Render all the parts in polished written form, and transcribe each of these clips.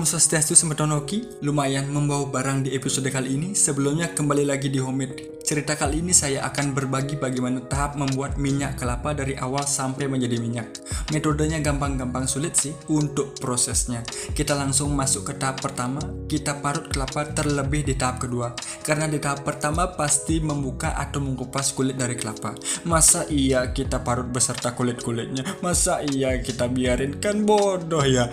Om Swastiastu Semedon Hoki, lumayan membawa barang di episode kali ini. Sebelumnya kembali lagi di Homemade. Cerita kali ini saya akan berbagi bagaimana tahap membuat minyak kelapa dari awal sampai menjadi minyak. Metodenya gampang-gampang sulit sih untuk prosesnya. Kita langsung masuk ke tahap pertama, kita parut kelapa terlebih di tahap kedua. Karena di tahap pertama pasti membuka atau mengupas kulit dari kelapa. Masa iya kita parut beserta kulit-kulitnya? Masa iya kita biarin? Kan bodoh ya.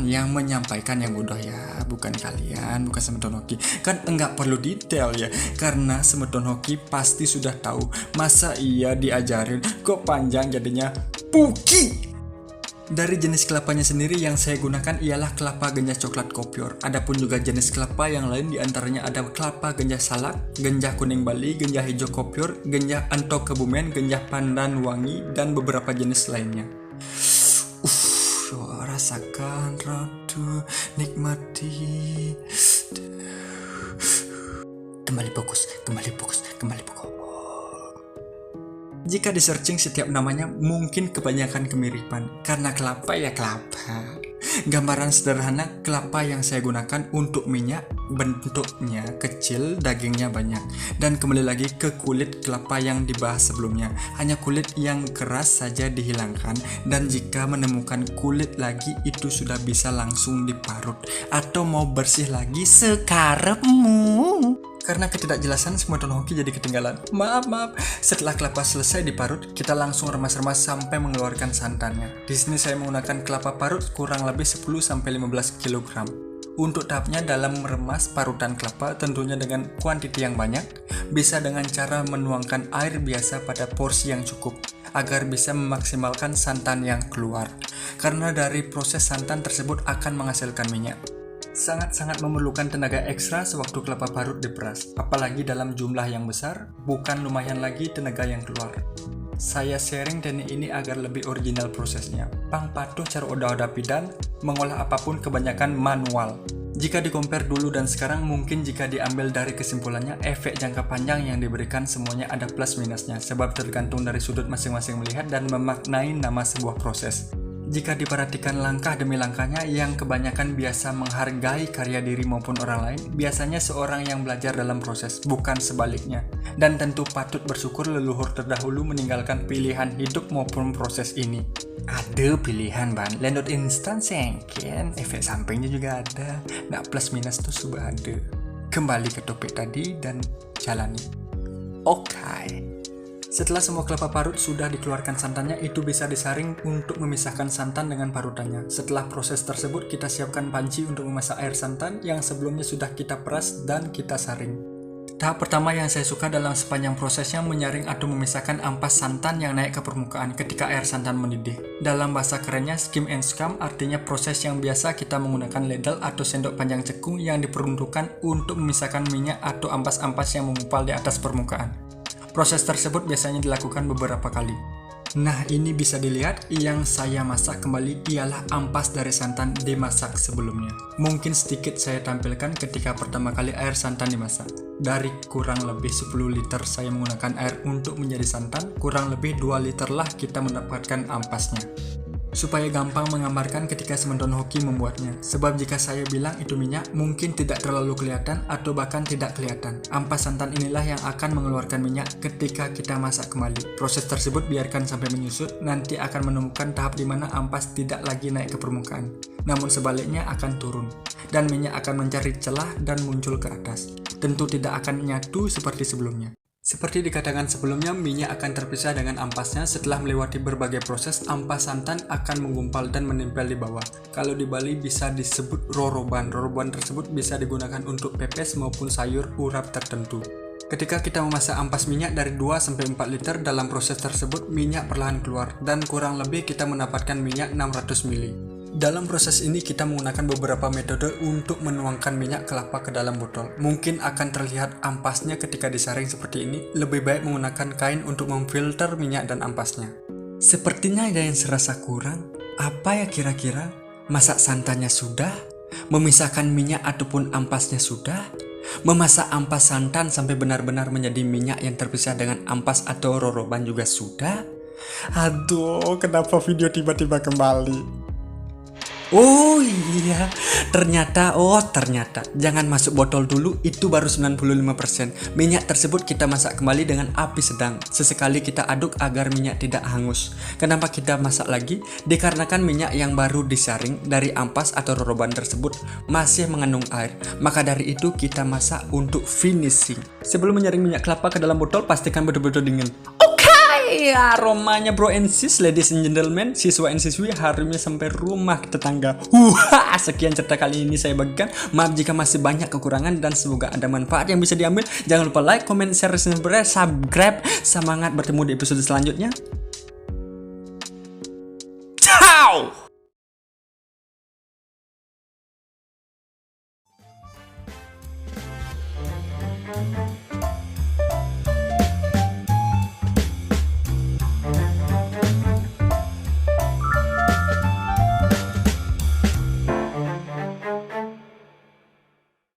Yang menyampaikan yang bodoh ya, bukan kalian, bukan Semedon Hoki. Kan enggak perlu detail ya, karena Semedon Hoki pasti sudah tahu. Masa iya diajarin kok panjang jadinya puki. Dari jenis kelapanya sendiri yang saya gunakan ialah kelapa ganja coklat kopior. Adapun juga jenis kelapa yang lain diantaranya ada kelapa ganja salak, ganja kuning Bali, ganja hijau kopior, ganja antok Kebumen, ganja pandan wangi, dan beberapa jenis lainnya. Rasakan, radu, nikmati. Kembali fokus. Jika di searching setiap namanya mungkin kebanyakan kemiripan. Karena kelapa ya kelapa. Gambaran sederhana kelapa yang saya gunakan untuk minyak, bentuknya kecil, dagingnya banyak. Dan kembali lagi ke kulit kelapa yang dibahas sebelumnya. Hanya kulit yang keras saja dihilangkan, dan jika menemukan kulit lagi itu sudah bisa langsung diparut. Atau mau bersih lagi sekarepmu. Karena ketidakjelasan Semedon Hoki jadi ketinggalan. Maaf. Setelah kelapa selesai diparut, kita langsung remas-remas sampai mengeluarkan santannya. Di sini saya menggunakan kelapa parut kurang lebih 10-15 kg. Untuk tahapnya dalam meremas parutan kelapa tentunya dengan kuantiti yang banyak, bisa dengan cara menuangkan air biasa pada porsi yang cukup agar bisa memaksimalkan santan yang keluar. Karena dari proses santan tersebut akan menghasilkan minyak. Sangat-sangat memerlukan tenaga ekstra sewaktu kelapa parut diperas, apalagi dalam jumlah yang besar, bukan lumayan lagi tenaga yang keluar. Saya sharing teknik ini agar lebih original prosesnya. Pang patuh cara odah-odah pidan, mengolah apapun kebanyakan manual. Jika di-compare dulu dan sekarang, mungkin jika diambil dari kesimpulannya, efek jangka panjang yang diberikan semuanya ada plus minusnya, sebab tergantung dari sudut masing-masing melihat dan memaknai nama sebuah proses. Jika diperhatikan langkah demi langkahnya yang kebanyakan biasa menghargai karya diri maupun orang lain, biasanya seorang yang belajar dalam proses, bukan sebaliknya. Dan tentu patut bersyukur leluhur terdahulu meninggalkan pilihan hidup maupun proses ini. Ada pilihan ban, landot instan sengken, efek sampingnya juga ada. Nah plus minus tuh sudah ada. Kembali ke topik tadi dan jalani. Oke. Setelah semua kelapa parut sudah dikeluarkan santannya, itu bisa disaring untuk memisahkan santan dengan parutannya. Setelah proses tersebut, kita siapkan panci untuk memasak air santan yang sebelumnya sudah kita peras dan kita saring. Tahap pertama yang saya suka dalam sepanjang prosesnya menyaring atau memisahkan ampas santan yang naik ke permukaan ketika air santan mendidih. Dalam bahasa kerennya skim and scum, artinya proses yang biasa kita menggunakan ladle atau sendok panjang cekung yang diperuntukkan untuk memisahkan minyak atau ampas-ampas yang mengumpal di atas permukaan. Proses tersebut biasanya dilakukan beberapa kali. Nah ini bisa dilihat yang saya masak kembali ialah ampas dari santan dimasak sebelumnya. Mungkin sedikit saya tampilkan ketika pertama kali air santan dimasak. Dari kurang lebih 10 liter saya menggunakan air untuk menjadi santan, kurang lebih 2 liter lah kita mendapatkan ampasnya. Supaya gampang menggambarkan ketika Semedon Hoki membuatnya. Sebab jika saya bilang itu minyak, mungkin tidak terlalu kelihatan atau bahkan tidak kelihatan. Ampas santan inilah yang akan mengeluarkan minyak ketika kita masak kembali. Proses tersebut biarkan sampai menyusut, nanti akan menemukan tahap di mana ampas tidak lagi naik ke permukaan. Namun sebaliknya akan turun. Dan minyak akan mencari celah dan muncul ke atas. Tentu tidak akan nyatu seperti sebelumnya. Seperti dikatakan sebelumnya, minyak akan terpisah dengan ampasnya. Setelah melewati berbagai proses, ampas santan akan menggumpal dan menempel di bawah. Kalau di Bali bisa disebut roroban. Roroban tersebut bisa digunakan untuk pepes maupun sayur urap tertentu. Ketika kita memasak ampas minyak dari 2-4 liter, dalam proses tersebut minyak perlahan keluar dan kurang lebih kita mendapatkan minyak 600 ml. Dalam proses ini kita menggunakan beberapa metode untuk menuangkan minyak kelapa ke dalam botol. Mungkin akan terlihat ampasnya ketika disaring seperti ini. Lebih baik menggunakan kain untuk memfilter minyak dan ampasnya. Sepertinya ada yang serasa kurang. Apa ya kira-kira? Masak santannya sudah? Memisahkan minyak ataupun ampasnya sudah? Memasak ampas santan sampai benar-benar menjadi minyak yang terpisah dengan ampas atau roroban juga sudah? Aduh, kenapa video tiba-tiba kembali? Oh iya, ternyata jangan masuk botol dulu, itu baru 95%. Minyak tersebut kita masak kembali dengan api sedang. Sesekali kita aduk agar minyak tidak hangus. Kenapa kita masak lagi? Dikarenakan minyak yang baru disaring dari ampas atau roroban tersebut masih mengandung air. Maka dari itu kita masak untuk finishing. Sebelum menyaring minyak kelapa ke dalam botol, pastikan betul-betul dingin. Aromanya bro and sis, ladies and gentlemen, siswa and siswi, harumnya sampai rumah tetangga. Sekian cerita kali ini saya bagikan. Maaf jika masih banyak kekurangan dan semoga ada manfaat yang bisa diambil. Jangan lupa like, comment, share, subscribe. Semangat bertemu di episode selanjutnya. Ciao.